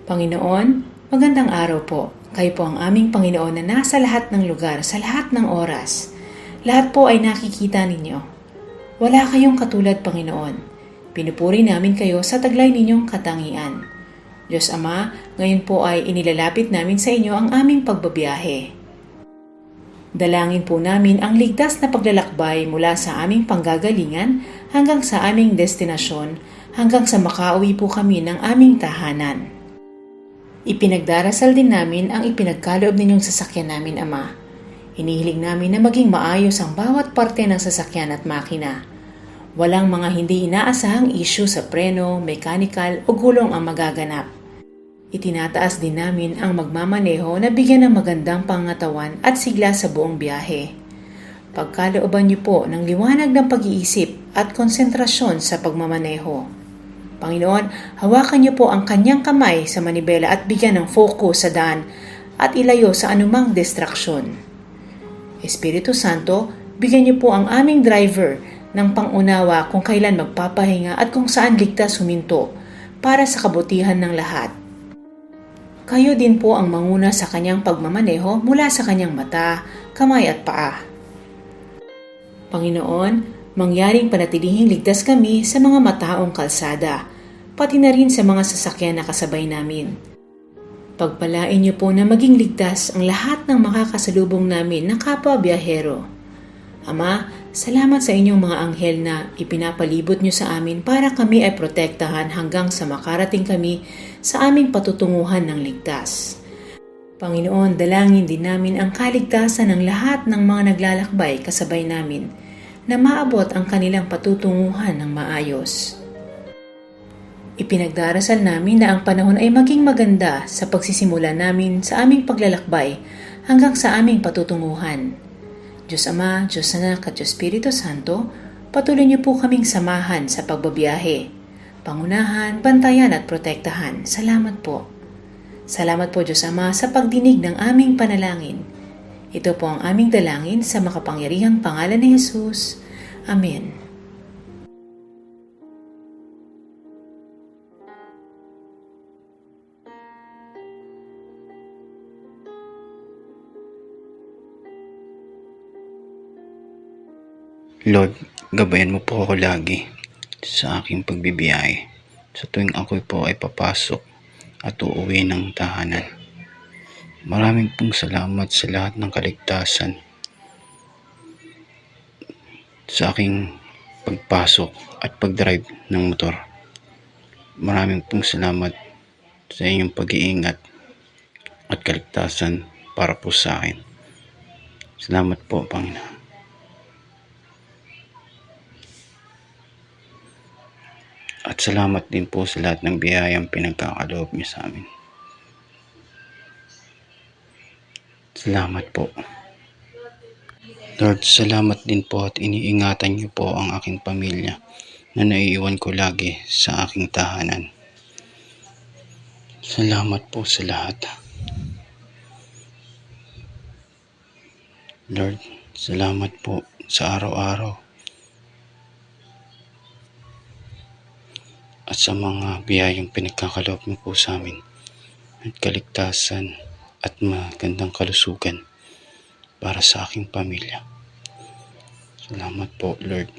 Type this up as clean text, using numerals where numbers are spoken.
Panginoon, magandang araw po. Kayo po ang aming Panginoon na nasa lahat ng lugar, sa lahat ng oras. Lahat po ay nakikita ninyo. Wala kayong katulad, Panginoon. Pinupuri namin kayo sa taglay ninyong katangian. Diyos Ama, ngayon po ay inilalapit namin sa inyo ang aming pagbabiyahe. Dalangin po namin ang ligtas na paglalakbay mula sa aming panggagalingan hanggang sa aming destinasyon, hanggang sa makauwi po kami ng aming tahanan. Ipinagdarasal din namin ang ipinagkaloob ninyong sasakyan namin, Ama. Hinihiling namin na maging maayos ang bawat parte ng sasakyan at makina. Walang mga hindi inaasahang issue sa preno, mechanical o gulong ang magaganap. Itinataas din namin ang magmamaneho na bigyan ng magandang pangatawan at sigla sa buong biyahe. Pagkalooban niyo po ng liwanag ng pag-iisip at konsentrasyon sa pagmamaneho. Panginoon, hawakan niyo po ang kanyang kamay sa manibela at bigyan ng focus sa daan at ilayo sa anumang distraksyon. Espiritu Santo, bigyan niyo po ang aming driver ng pangunawa kung kailan magpapahinga at kung saan ligtas huminto para sa kabutihan ng lahat. Kayo din po ang manguna sa kanyang pagmamaneho mula sa kanyang mata, kamay at paa. Panginoon, mangyaring panatilihing ligtas kami sa mga mataong kalsada, pati na rin sa mga sasakyan na kasabay namin. Pagpalain niyo po na maging ligtas ang lahat ng makakasalubong namin na kapwa biyahero. Ama, salamat sa inyong mga anghel na ipinapalibot niyo sa amin para kami ay protektahan hanggang sa makarating kami sa aming patutunguhan ng ligtas. Panginoon, dalangin din namin ang kaligtasan ng lahat ng mga naglalakbay kasabay namin na maabot ang kanilang patutunguhan ng maayos. Ipinagdarasal namin na ang panahon ay maging maganda sa pagsisimula namin sa aming paglalakbay hanggang sa aming patutunguhan. Diyos Ama, Diyos Anak at Diyos Espiritu Santo, patuloy niyo po kaming samahan sa pagbabiyahe, pangunahan, bantayan at protektahan. Salamat po. Salamat po Diyos Ama sa pagdinig ng aming panalangin. Ito po ang aming dalangin sa makapangyarihang pangalan ni Jesus. Amen. Lord, gabayan mo po ako lagi sa aking pagbibiyahe sa tuwing ako po ay papasok at uuwi ng tahanan. Maraming pong salamat sa lahat ng kaligtasan sa aking pagpasok at pagdrive ng motor. Maraming pong salamat sa inyong pag-iingat at kaligtasan para po sa akin. Salamat po, Panginoon. At salamat din po sa lahat ng biyayang pinagkakaloob niyo sa amin. Salamat po. Lord, salamat din po at iniingatan niyo po ang aking pamilya na naiiwan ko lagi sa aking tahanan. Salamat po sa lahat. Lord, salamat po sa araw-araw at sa mga biyayang pinagkakaloob niyo po sa amin at kaligtasan at magandang kalusugan para sa aking pamilya. Salamat po, Lord.